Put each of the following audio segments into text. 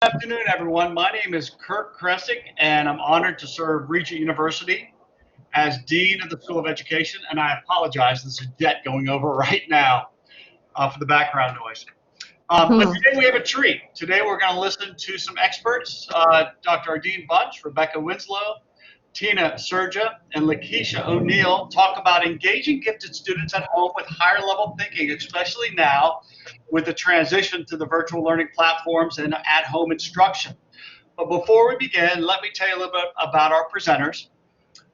Good afternoon, everyone. My name is Kirk Kresick, and I'm honored to serve Regent University as Dean of the School of Education. And I apologize, there's a jet going over right now for the background noise. But today we have a treat. Today we're going to listen to some experts, Dr. Ardeen Bunch, Rebecca Winslow, Tina Surja, and Lakeisha O'Neill, talk about engaging gifted students at home with higher level thinking, especially now with the transition to the virtual learning platforms and at-home instruction. But before we begin, let me tell you a little bit about our presenters.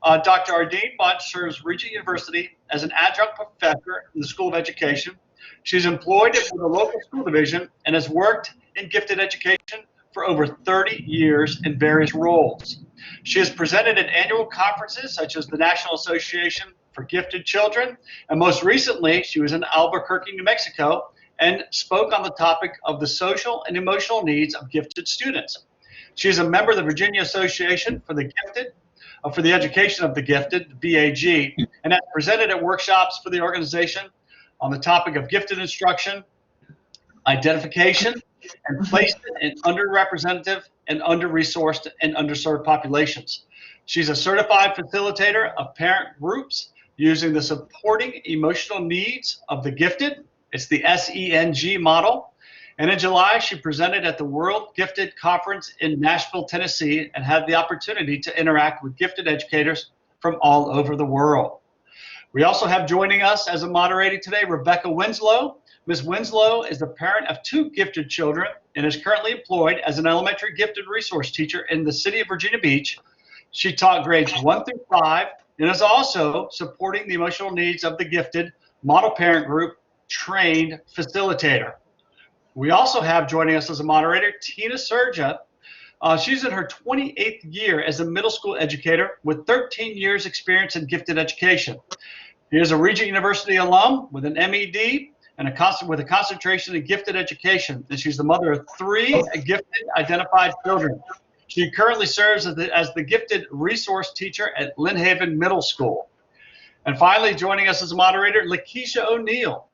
Dr. Ardeen Bunch serves Regent University as an adjunct professor in the School of Education. She's employed for the local school division and has worked in gifted education for over 30 years in various roles. She has presented at annual conferences such as the National Association for Gifted Children, and most recently, she was in Albuquerque, New Mexico, and spoke on the topic of the social and emotional needs of gifted students. She is a member of the Virginia Association for the Gifted, for the Education of the Gifted, the BAG, and has presented at workshops for the organization on the topic of gifted instruction, identification, and placement in underrepresented and under-resourced and underserved populations. She's a certified facilitator of parent groups using the supporting emotional needs of the gifted. It's the SENG model. And in July, she presented at the World Gifted Conference in Nashville, Tennessee, and had the opportunity to interact with gifted educators from all over the world. We also have joining us as a moderator today, Rebecca Winslow. Ms. Winslow is the parent of 2 gifted children and is currently employed as an elementary gifted resource teacher in the city of Virginia Beach. She taught grades 1 through 5 and is also supporting the emotional needs of the gifted model parent group trained facilitator. We also have joining us as a moderator, Tina Surja. She's in her 28th year as a middle school educator with 13 years experience in gifted education. She is a Regent University alum with an MED and with a concentration in gifted education. And she's the mother of 3 gifted identified children. She currently serves as the gifted resource teacher at Lynn Haven Middle School. And finally, joining us as a moderator, Lakeisha O'Neill.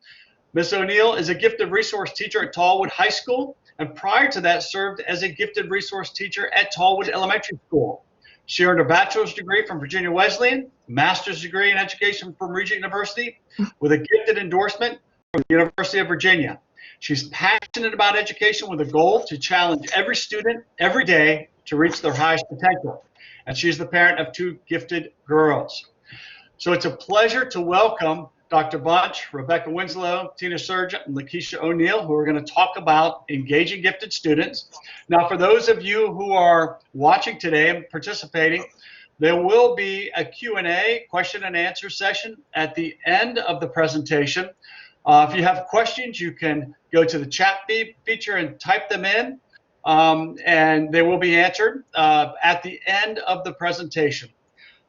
Ms. O'Neill is a gifted resource teacher at Tallwood High School, and prior to that served as a gifted resource teacher at Tallwood Elementary School. She earned a bachelor's degree from Virginia Wesleyan, master's degree in education from Regent University, with a gifted endorsement from the University of Virginia. She's passionate about education with a goal to challenge every student every day to reach their highest potential. And she's the parent of 2 gifted girls. So it's a pleasure to welcome Dr. Bunch, Rebecca Winslow, Tina Surja, and Lakeisha O'Neill, who are going to talk about engaging gifted students. Now, for those of you who are watching today and participating, there will be a Q&A, question and answer session at the end of the presentation. If you have questions, you can go to the chat feature and type them in, and they will be answered at the end of the presentation.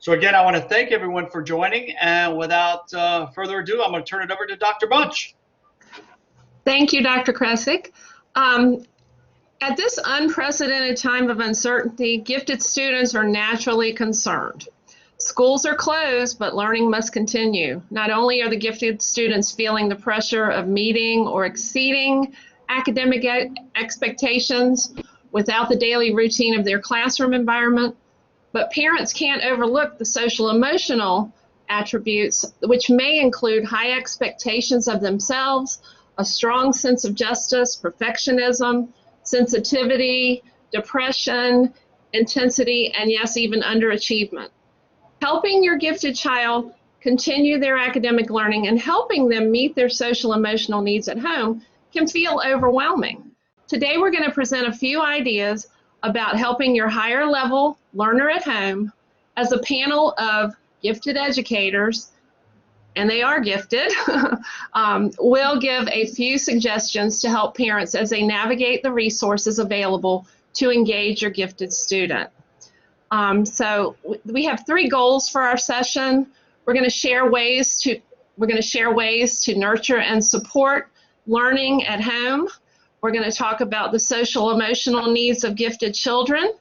So again, I want to thank everyone for joining, and without further ado, I'm going to turn it over to Dr. Bunch. Thank you, Dr. Kresick. At this unprecedented time of uncertainty, gifted students are naturally concerned. Schools are closed, but learning must continue. Not only are the gifted students feeling the pressure of meeting or exceeding academic expectations without the daily routine of their classroom environment, but parents can't overlook the social emotional attributes, which may include high expectations of themselves, a strong sense of justice, perfectionism, sensitivity, depression, intensity, and yes, even underachievement. Helping your gifted child continue their academic learning and helping them meet their social emotional needs at home can feel overwhelming. Today, we're going to present a few ideas about helping your higher level learner at home as a panel of gifted educators, and they are gifted, will give a few suggestions to help parents as they navigate the resources available to engage your gifted student. So we have 3 goals for our session. We're going to share ways to nurture and support learning at home. We're going to talk about the social emotional needs of gifted children,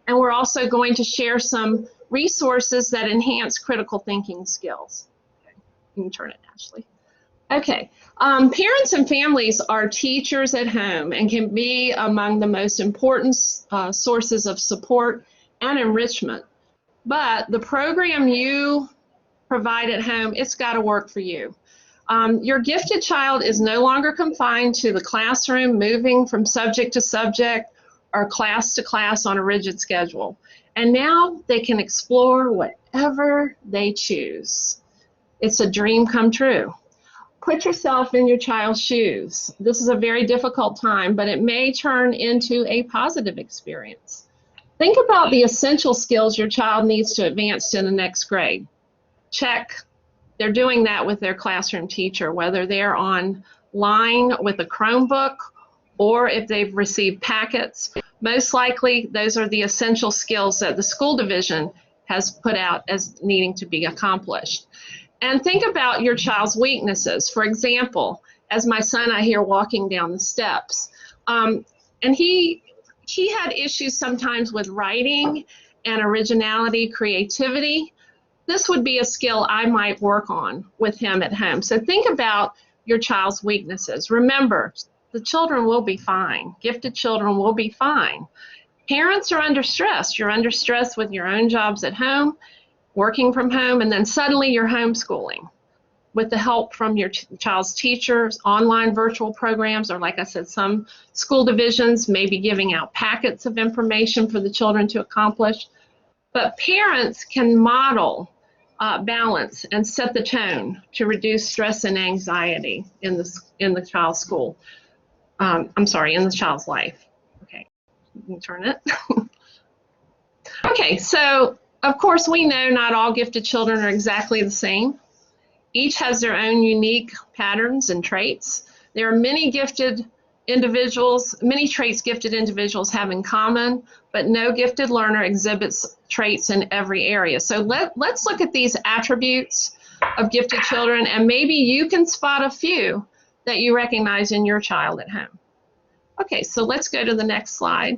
and we're also going to share some resources that enhance critical thinking skills. Okay. You can turn it, Ashley. Okay. Parents and families are teachers at home and can be among the most important sources of support and enrichment. But the program you provide at home, it's got to work for you. Your gifted child is no longer confined to the classroom, moving from subject to subject or class to class on a rigid schedule. And now they can explore whatever they choose. It's a dream come true. Put yourself in your child's shoes. This is a very difficult time, but it may turn into a positive experience. Think about the essential skills your child needs to advance to the next grade. Check. They're doing that with their classroom teacher, whether they're online with a Chromebook or if they've received packets. Most likely, those are the essential skills that the school division has put out as needing to be accomplished. And think about your child's weaknesses. For example, as my son I hear walking down the steps, and he had issues sometimes with writing and originality, creativity. This would be a skill I might work on with him at home. So think about your child's weaknesses. Remember, the children will be fine. Gifted children will be fine. Parents are under stress. You're under stress with your own jobs at home, working from home, and then suddenly you're homeschooling with the help from your child's teachers, online virtual programs, or like I said, some school divisions may be giving out packets of information for the children to accomplish. But parents can model balance and set the tone to reduce stress and anxiety in the child's school. I'm sorry, in the child's life. Okay, you can turn it. Okay, so of course we know not all gifted children are exactly the same. Each has their own unique patterns and traits. There are many gifted individuals, many traits gifted individuals have in common, but no gifted learner exhibits traits in every area. So let's look at these attributes of gifted children, and maybe you can spot a few that you recognize in your child at home. Okay, so let's go to the next slide.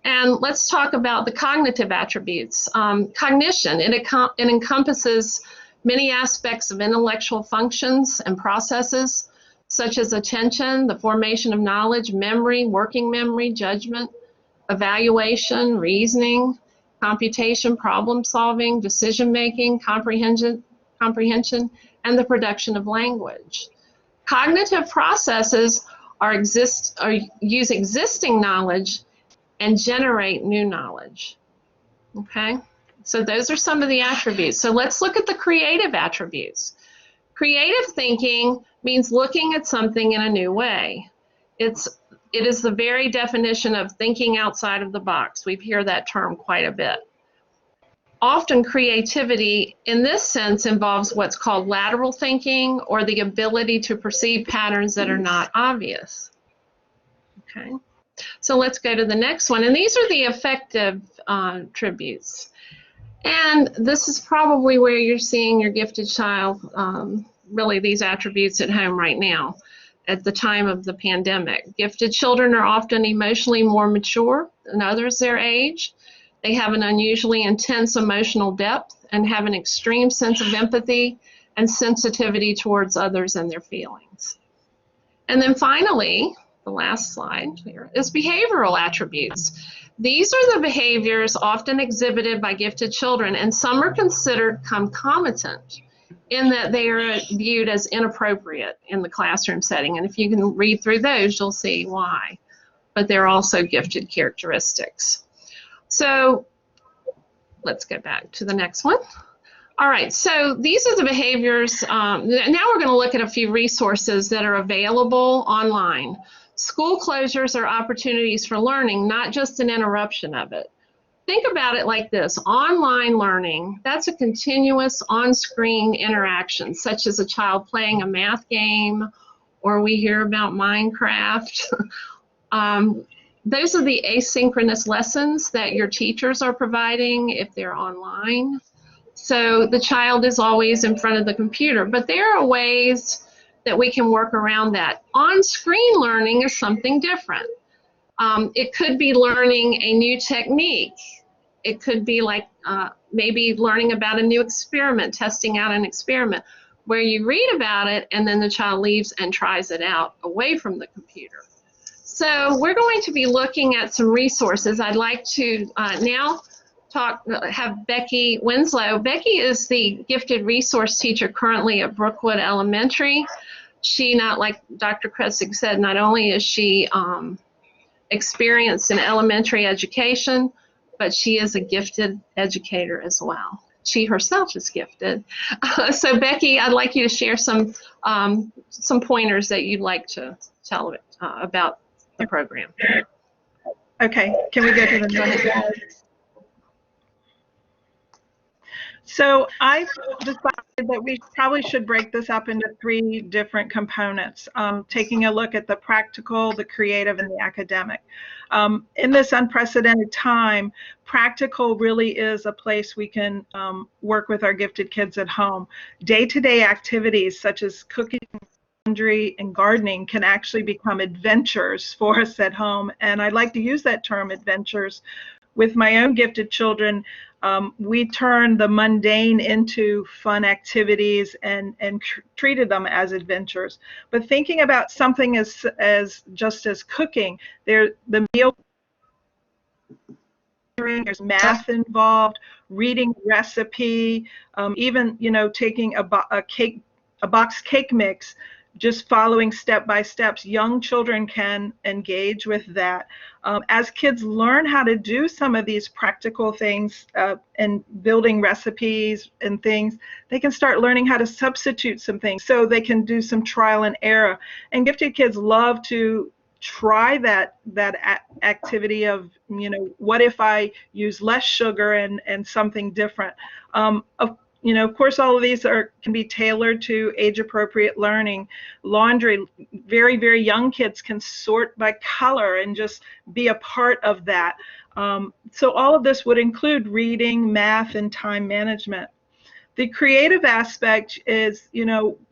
And let's talk about the cognitive attributes. Cognition, it encompasses many aspects of intellectual functions and processes, such as attention, the formation of knowledge, memory, working memory, judgment, evaluation, reasoning, computation, problem solving, decision making, comprehension, and the production of language. Cognitive processes use existing knowledge and generate new knowledge. Okay, so those are some of the attributes. So let's look at the creative attributes. Creative thinking means looking at something in a new way. It is the very definition of thinking outside of the box. We hear that term quite a bit. Often creativity in this sense involves what's called lateral thinking, or the ability to perceive patterns that are not obvious. Okay, so let's go to the next one. And these are the affective attributes. And this is probably where you're seeing your gifted child, really these attributes at home right now at the time of the pandemic. Gifted children are often emotionally more mature than others their age. They have an unusually intense emotional depth and have an extreme sense of empathy and sensitivity towards others and their feelings. And then finally, the last slide here is behavioral attributes. These are the behaviors often exhibited by gifted children, and some are considered concomitant in that they are viewed as inappropriate in the classroom setting. And if you can read through those, you'll see why. But they're also gifted characteristics. So let's go back to the next one. All right, so these are the behaviors. Now we're going to look at a few resources that are available online. School closures are opportunities for learning, not just an interruption of it. Think about it like this. Online learning, that's a continuous on-screen interaction, such as a child playing a math game, or we hear about Minecraft. Those are the asynchronous lessons that your teachers are providing if they're online. So the child is always in front of the computer, but there are ways that we can work around that. On-screen learning is something different. It could be learning a new technique. It could be like maybe learning about a new experiment, testing out an experiment. where you read about it and then the child leaves and tries it out away from the computer. So we're going to be looking at some resources. I'd like to now have Becky Winslow. Becky is the gifted resource teacher currently at Brookwood Elementary. She, not like Dr. Kressig said, not only is she experienced in elementary education, but she is a gifted educator as well. She herself is gifted. So Becky, I'd like you to share some pointers that you'd like to tell about the program. Okay, can we go to the next slide? So I decided that we probably should break this up into 3 different components, taking a look at the practical, the creative, and the academic. In this unprecedented time, practical really is a place we can work with our gifted kids at home. Day-to-day activities such as cooking, laundry, and gardening can actually become adventures for us at home, and I like to use that term, adventures. With my own gifted children, we turned the mundane into fun activities and treated them as adventures. But thinking about something as just as cooking, the meal, there's math involved, reading recipe, even taking a box cake mix, just following step by steps. Young children can engage with that. As kids learn how to do some of these practical things and building recipes and things, they can start learning how to substitute some things so they can do some trial and error. And gifted kids love to try that activity of, what if I use less sugar and something different. Of course, all of these can be tailored to age-appropriate learning. Laundry, very, very young kids can sort by color and just be a part of that. So all of this would include reading, math, and time management. The creative aspect is,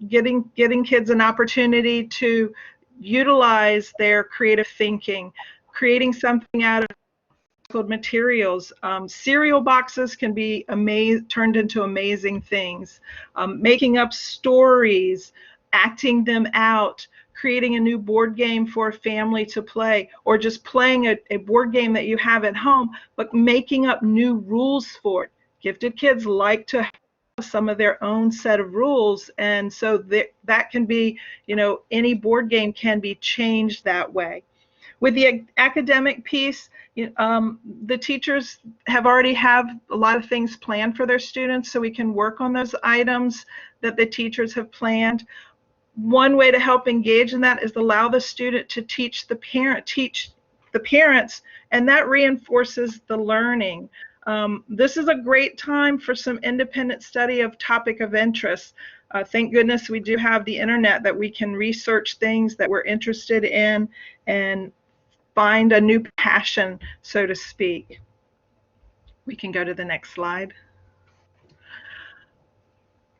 getting kids an opportunity to utilize their creative thinking, creating something out of materials. Cereal boxes can be turned into amazing things. Making up stories, acting them out, creating a new board game for a family to play, or just playing a board game that you have at home, but making up new rules for it. Gifted kids like to have some of their own set of rules, and so that can be, any board game can be changed that way. With the academic piece, the teachers already have a lot of things planned for their students, so we can work on those items that the teachers have planned. One way to help engage in that is allow the student to teach the parents, and that reinforces the learning. This is a great time for some independent study of topic of interest. Thank goodness we do have the internet that we can research things that we're interested in and find a new passion, so to speak. We can go to the next slide.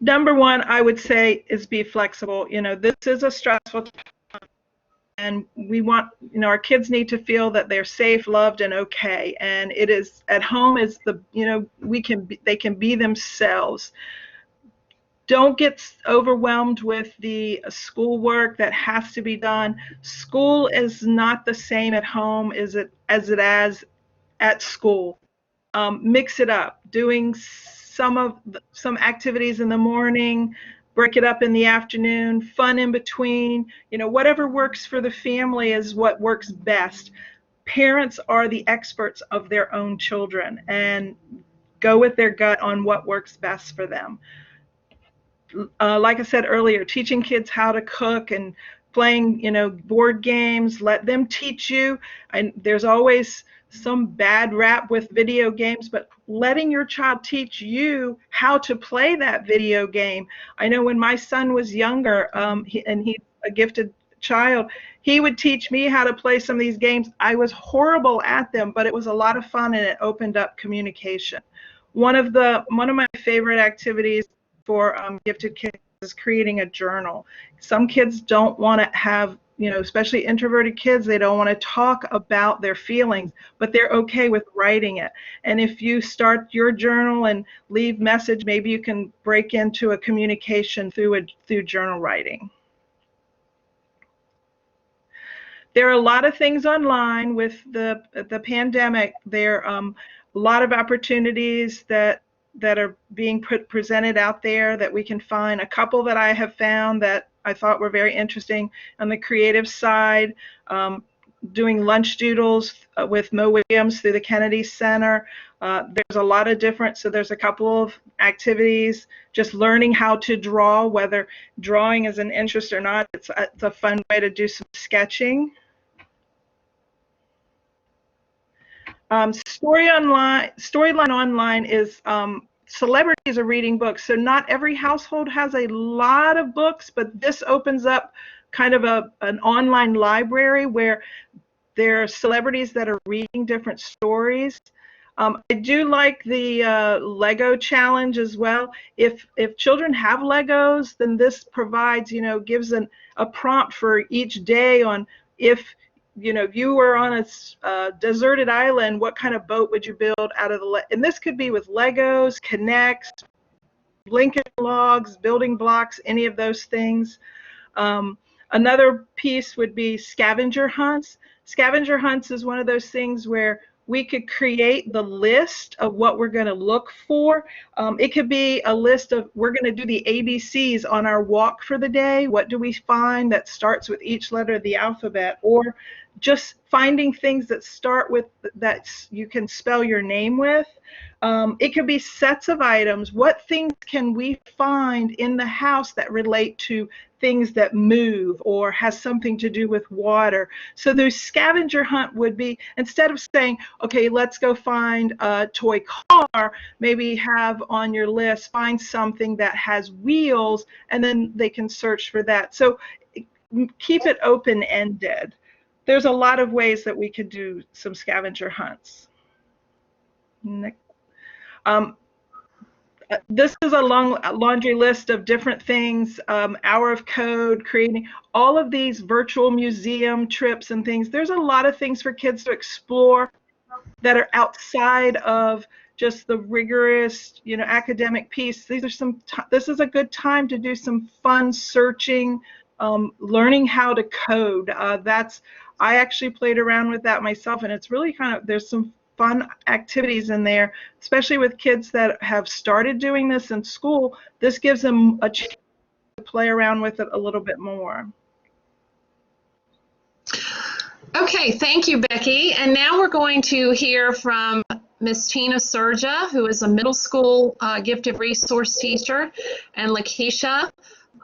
Number 1, I would say, is be flexible. This is a stressful time, and we want, our kids need to feel that they're safe, loved, and okay. And it is at home is they can be themselves. Don't get overwhelmed with the schoolwork that has to be done. School is not the same at home as it is at school. Mix it up, doing some activities in the morning, break it up in the afternoon, fun in between. Whatever works for the family is what works best. Parents are the experts of their own children, and go with their gut on what works best for them. Like I said earlier, teaching kids how to cook and playing, board games, let them teach you. And there's always some bad rap with video games, but letting your child teach you how to play that video game. I know when my son was younger, he's a gifted child, he would teach me how to play some of these games. I was horrible at them, but it was a lot of fun, and it opened up communication. One of my favorite activities for gifted kids is creating a journal. Some kids don't want to have especially introverted kids, they don't want to talk about their feelings, but they're okay with writing it. And if you start your journal and leave message, maybe you can break into a communication through journal writing. There are a lot of things online with the pandemic. There are a lot of opportunities that are being presented out there that we can find. A couple that I have found that I thought were very interesting on the creative side, doing lunch doodles with Mo Williams through the Kennedy Center. There's a lot of different, so there's a couple of activities, just learning how to draw, whether drawing is an interest or not. It's a fun way to do some sketching. Storyline online is celebrities are reading books. So not every household has a lot of books, but this opens up kind of an online library where there are celebrities that are reading different stories. I do like the Lego challenge as well. If children have Legos, then this provides, gives a prompt for each day on if you were on a deserted island, what kind of boat would you build out of and this could be with Legos, Connects, Lincoln Logs, building blocks, any of those things. Another piece would be scavenger hunts. Scavenger hunts is one of those things where we could create the list of what we're going to look for. It could be a list of, we're going to do the ABCs on our walk for the day. What do we find that starts with each letter of the alphabet? Or just finding things that start with, that you can spell your name with. It could be sets of items. What things can we find in the house that relate to things that move or has something to do with water? So the scavenger hunt would be, instead of saying, okay, let's go find a toy car, maybe have on your list, find something that has wheels, and then they can search for that. So keep it open-ended. There's a lot of ways that we could do some scavenger hunts. Next. This is a long laundry list of different things, hour of code, creating all of these virtual museum trips and things. There's a lot of things for kids to explore that are outside of just the rigorous, academic piece. These are this is a good time to do some fun searching, learning how to code. I actually played around with that myself, and it's really there's some fun activities in there, especially with kids that have started doing this in school. This gives them a chance to play around with it a little bit more. Okay, thank you, Becky. And now we're going to hear from Miss Tina Surja, who is a middle school gifted resource teacher, and Lakeisha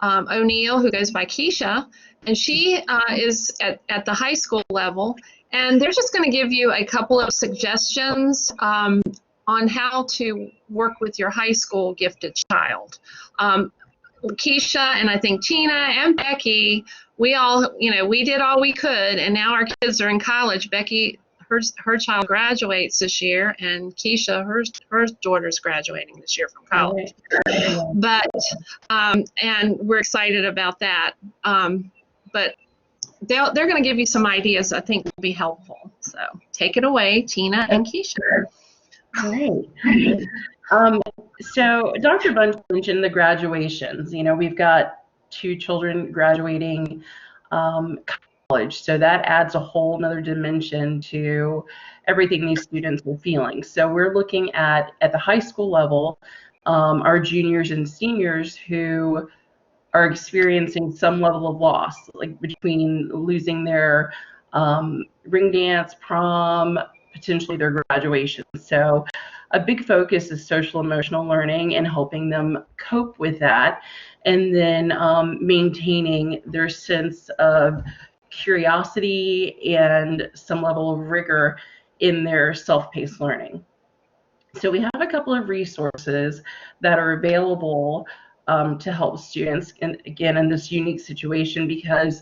O'Neill, who goes by Keisha, and she is at the high school level. And they're just going to give you a couple of suggestions on how to work with your high school gifted child. Keisha and I think Tina and Becky, we all, we did all we could, and now our kids are in college. Becky, her child graduates this year, and Keisha, her daughter's graduating this year from college. But and we're excited about that. But they're going to give you some ideas I think will be helpful. So take it away, Tina and Keisha. Great. So Dr. Bunch mentioned the graduations. We've got 2 children graduating college, so that adds a whole another dimension to everything these students are feeling. So we're looking at the high school level, our juniors and seniors who are experiencing some level of loss, like between losing their ring dance, prom, potentially their graduation. So a big focus is social emotional learning and helping them cope with that, and then maintaining their sense of curiosity and some level of rigor in their self-paced learning. So we have a couple of resources that are available to help students, and again, in this unique situation, because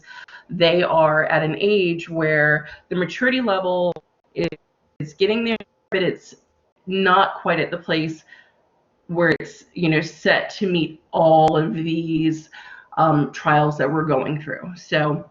they are at an age where the maturity level is getting there, but it's not quite at the place where it's set to meet all of these trials that we're going through. So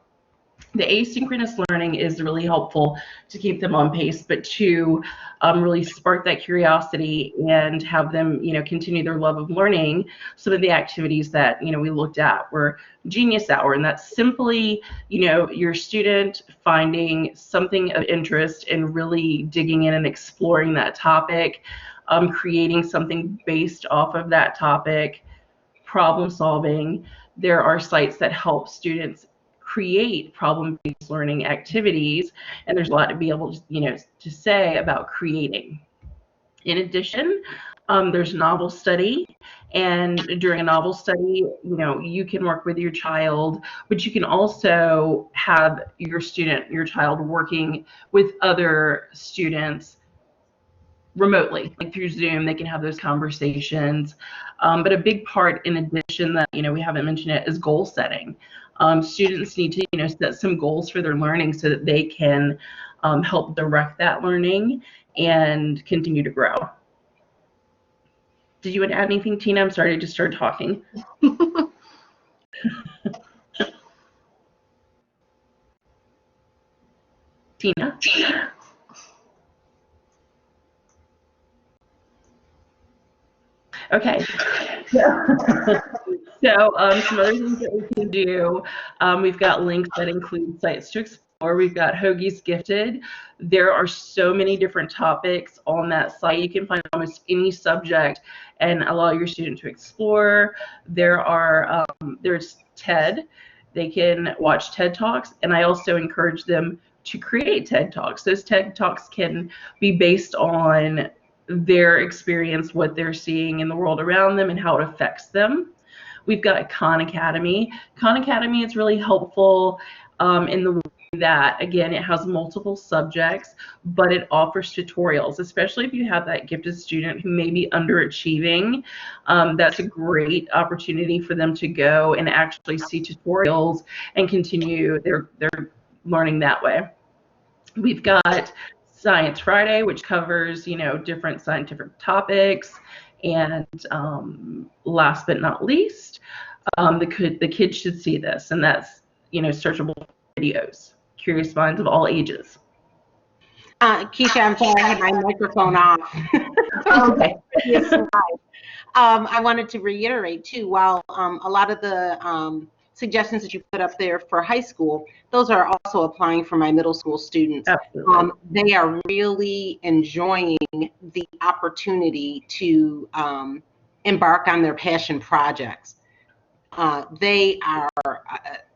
The asynchronous learning is really helpful to keep them on pace, but to really spark that curiosity and have them, continue their love of learning. Some of the activities that, we looked at were Genius Hour, and that's simply, your student finding something of interest and really digging in and exploring that topic, creating something based off of that topic, problem solving. There are sites that help students create problem-based learning activities, and there's a lot to be able to, to say about creating. In addition, there's novel study, and during a novel study, you can work with your child, but you can also have your child working with other students remotely, like through Zoom. They can have those conversations. But a big part, in addition, that we haven't mentioned it, is goal setting. Students need to set some goals for their learning so that they can help direct that learning and continue to grow. Did you want to add anything, Tina? I'm sorry, I just started talking. Tina? Okay. So some other things that we can do, we've got links that include sites to explore. We've got Hoagie's Gifted. There are so many different topics on that site. You can find almost any subject and allow your student to explore. There's TED. They can watch TED Talks, and I also encourage them to create TED Talks. Those TED Talks can be based on their experience, what they're seeing in the world around them, and how it affects them. We've got Khan Academy. Khan Academy is really helpful in the way that, again, it has multiple subjects, but it offers tutorials, especially if you have that gifted student who may be underachieving. That's a great opportunity for them to go and actually see tutorials and continue their learning that way. We've got Science Friday, which covers, different scientific topics. And last but not least, the kids should see this, and that's, searchable videos, Curious Minds of all ages. Keisha, I'm sorry, I had my microphone off. Okay. I wanted to reiterate, too, while a lot of the suggestions that you put up there for high school, those are also applying for my middle school students. Absolutely. They are really enjoying the opportunity to embark on their passion projects. They are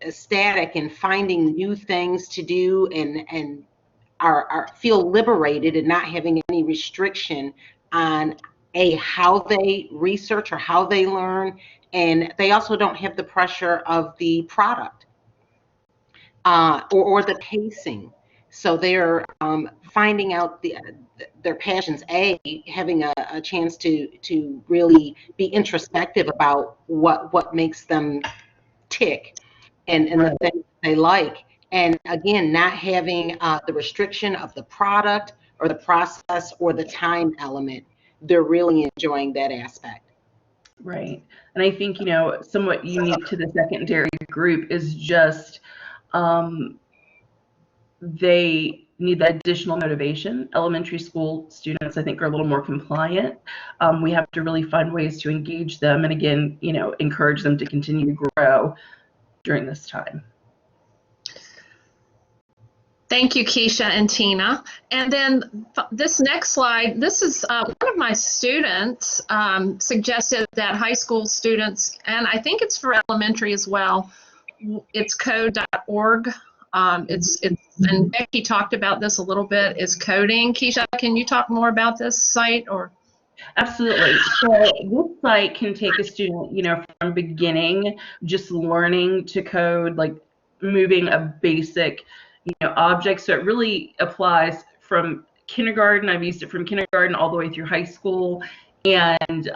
ecstatic in finding new things to do and feel liberated and not having any restriction on how they research or how they learn. And they also don't have the pressure of the product or the pacing. So they're finding out their passions, having a chance to really be introspective about what makes them tick and the things they like. And again, not having the restriction of the product or the process or the time element. They're really enjoying that aspect. Right. And I think, somewhat unique to the secondary group is just they need that additional motivation. Elementary school students, I think, are a little more compliant. We have to really find ways to engage them and, again, encourage them to continue to grow during this time. Thank you, Keisha and Tina. And then this next slide, this is one of my students suggested that high school students, and I think it's for elementary as well, it's code.org. And Becky talked about this a little bit, is coding. Keisha, can you talk more about this site? Or? Absolutely. So this site can take a student, from beginning, just learning to code, like moving a basic object. So it really applies from kindergarten. I've used it from kindergarten all the way through high school, and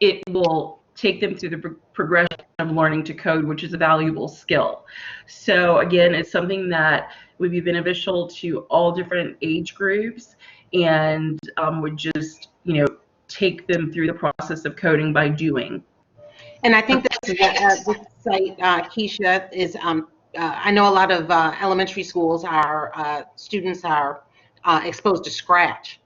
it will take them through the progression of learning to code, which is a valuable skill. So again, it's something that would be beneficial to all different age groups, and would just take them through the process of coding by doing. And I think this site, Keisha, is I know a lot of elementary schools are students are exposed to Scratch.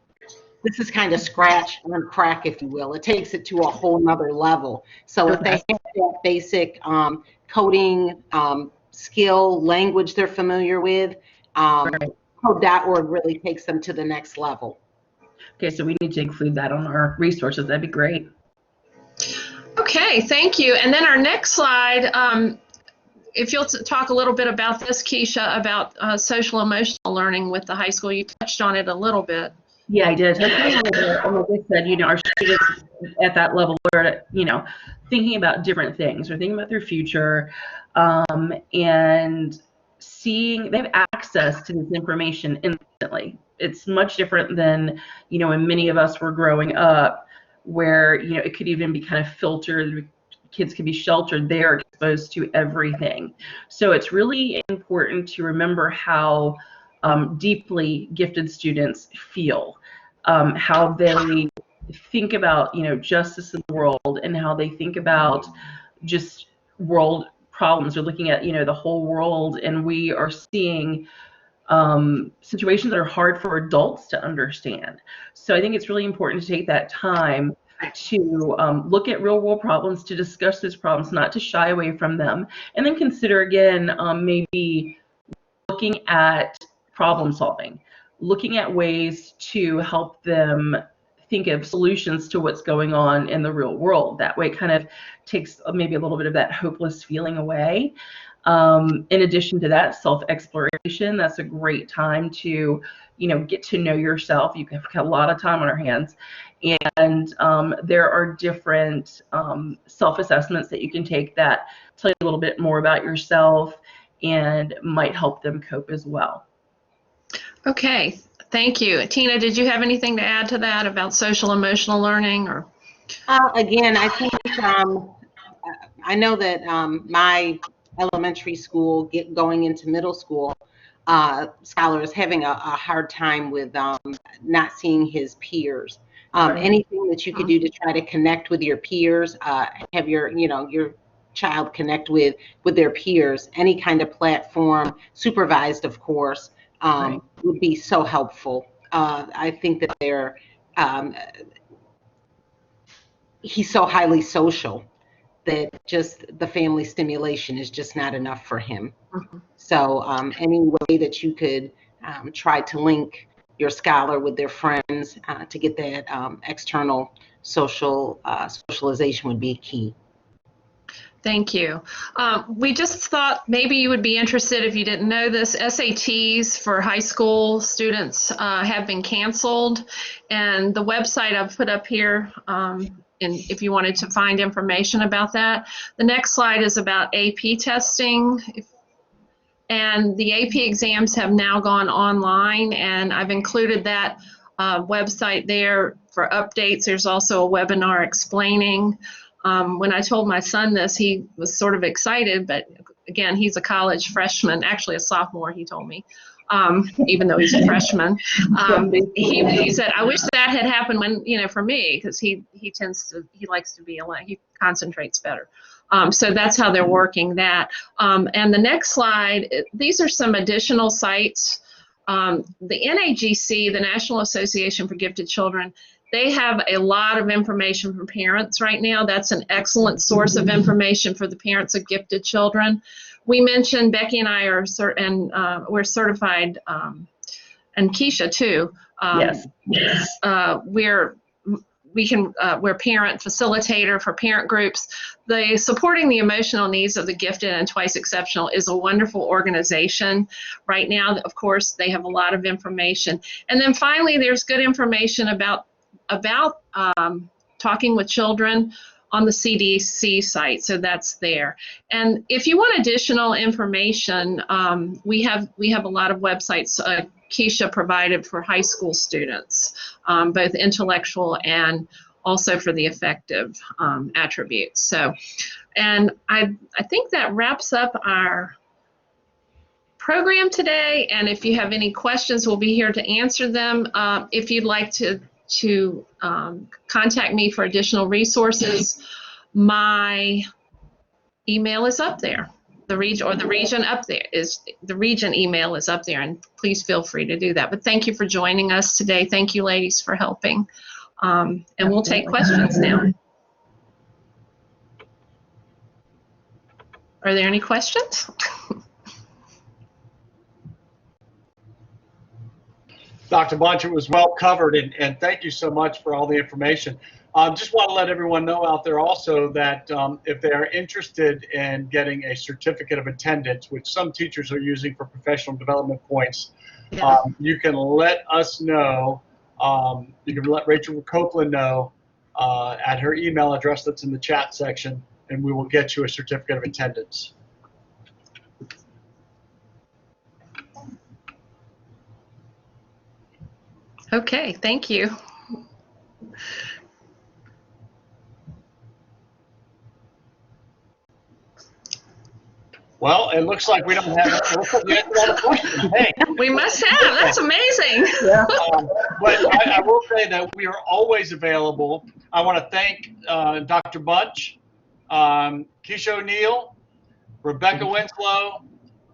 This is kind of Scratch on crack, if you will. It takes it to a whole nother level. So if they have that basic coding skill, language they're familiar with, code.org really takes them to the next level. Okay, so we need to include that on our resources. That'd be great. Okay, thank you. And then our next slide, if you'll talk a little bit about this, Keisha, about social emotional learning with the high school. You touched on it a little bit. Yeah, I did. And like I said, our students at that level are, thinking about different things or thinking about their future, and they have access to this information instantly. It's much different than, when many of us were growing up, where, it could even be kind of filtered. Kids can be sheltered. They are exposed to everything. So it's really important to remember how deeply gifted students feel, how they think about, justice in the world, and how they think about just world problems. They're looking at, the whole world, and we are seeing situations that are hard for adults to understand. So I think it's really important to take that time to look at real world problems, to discuss those problems, not to shy away from them, and then consider again, maybe looking at problem solving, looking at ways to help them think of solutions to what's going on in the real world. That way it kind of takes maybe a little bit of that hopeless feeling away. In addition to that, self-exploration, that's a great time to, get to know yourself. You've got a lot of time on our hands. And there are different self-assessments that you can take that tell you a little bit more about yourself and might help them cope as well. Okay, thank you. Tina, did you have anything to add to that about social emotional learning? Or again, I think I know that my elementary school going into middle school, Scholar is having a hard time with not seeing his peers. Anything that you could do to try to connect with your peers, have your child connect with their peers, any kind of platform, supervised, of course, would be so helpful. I think that he's so highly social that just the family stimulation is just not enough for him. So any way that you could try to link your Scholar with their friends to get that external socialization would be key. thank you. We just thought maybe you would be interested, if you didn't know this, SATs for high school students have been canceled. And the website I've put up here, and if you wanted to find information about that. The next slide is about AP testing. And the AP exams have now gone online, and I've included that website there for updates. There's also a webinar explaining. When I told my son this, he was sort of excited, but again, he's a college freshman, actually a sophomore, he told me, even though he's a freshman. He said, I wish that had happened when, for me, because he likes to be alone. He concentrates better. So that's how they're working that. And the next slide, these are some additional sites. The NAGC, the National Association for Gifted Children, they have a lot of information for parents right now. That's an excellent source of information for the parents of gifted children. We mentioned Becky and I are we're certified, and Keisha too. Yes. We're parent facilitator for parent groups. The Supporting the Emotional Needs of the Gifted and Twice Exceptional is a wonderful organization. Right now, of course, they have a lot of information. And then finally, there's good information about talking with children on the CDC site, so that's there. And if you want additional information, we have a lot of websites Keisha provided for high school students, both intellectual and also for the affective attributes. So, and I think that wraps up our program today. And if you have any questions, we'll be here to answer them. If you'd like to contact me for additional resources, my email is up there. the region up there is the region email is up there, and please feel free to do that. But thank you for joining us today. Thank you, ladies, for helping. And we'll take questions now. Are there any questions? Dr. Bunch, it was well covered, and thank you so much for all the information. Just want to let everyone know out there also that if they're interested in getting a certificate of attendance, which some teachers are using for professional development points, Yeah. you can let us know. You can let Rachel Copeland know at her email address that's in the chat section, and we will get you a certificate of attendance. Okay, thank you. Well, it looks like we don't have it looks like we answered all the questions. Hey. We must have. That's amazing. Yeah. But I will say that we are always available. I want to thank Dr. Bunch, Keisha O'Neill, Rebecca Winslow,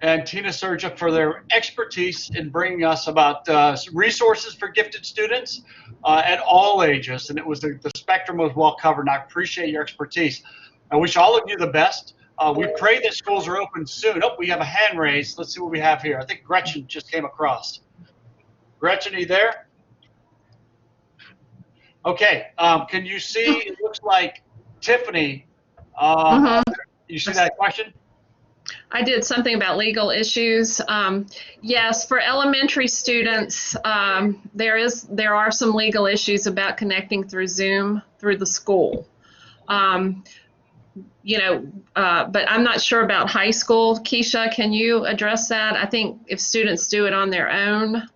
and Tina Surja for their expertise in bringing us about resources for gifted students at all ages. And it was the spectrum was well covered, and I appreciate your expertise. I wish all of you the best. We pray that schools are open soon. Oh, we have a hand raised. Let's see what we have here. I think Gretchen just came across. Gretchen, are you there? Okay. Can you see? It looks like Tiffany. You see that question? I did something about legal issues. Yes, for elementary students, there are some legal issues about connecting through Zoom through the school. But I'm not sure about high school. Keisha, can you address that? I think if students do it on their own,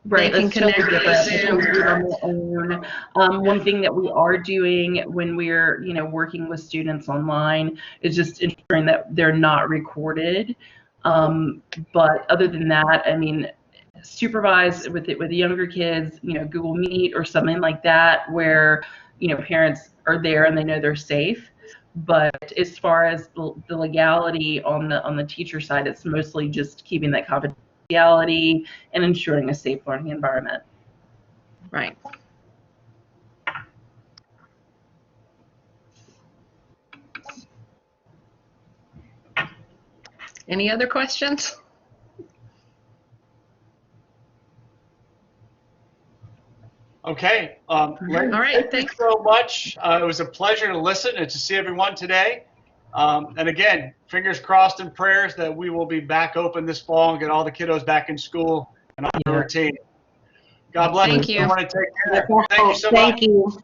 Right, they can that's totally connect different. through They Zoom. can do it on their own. One thing that we are doing when we're, working with students online is just ensuring that they're not recorded. But other than that, I mean, supervise with the younger kids, Google Meet or something like that, where parents are there and they know they're safe. But as far as the legality on the teacher side, it's mostly just keeping that confidentiality and ensuring a safe learning environment. Right. Any other questions? Okay. All right. Thank you so much. It was a pleasure to listen and to see everyone today. And again, fingers crossed and prayers that we will be back open this fall and get all the kiddos back in school and on the routine. God bless Thank you. everyone and take care. Thank you so much. Thank you.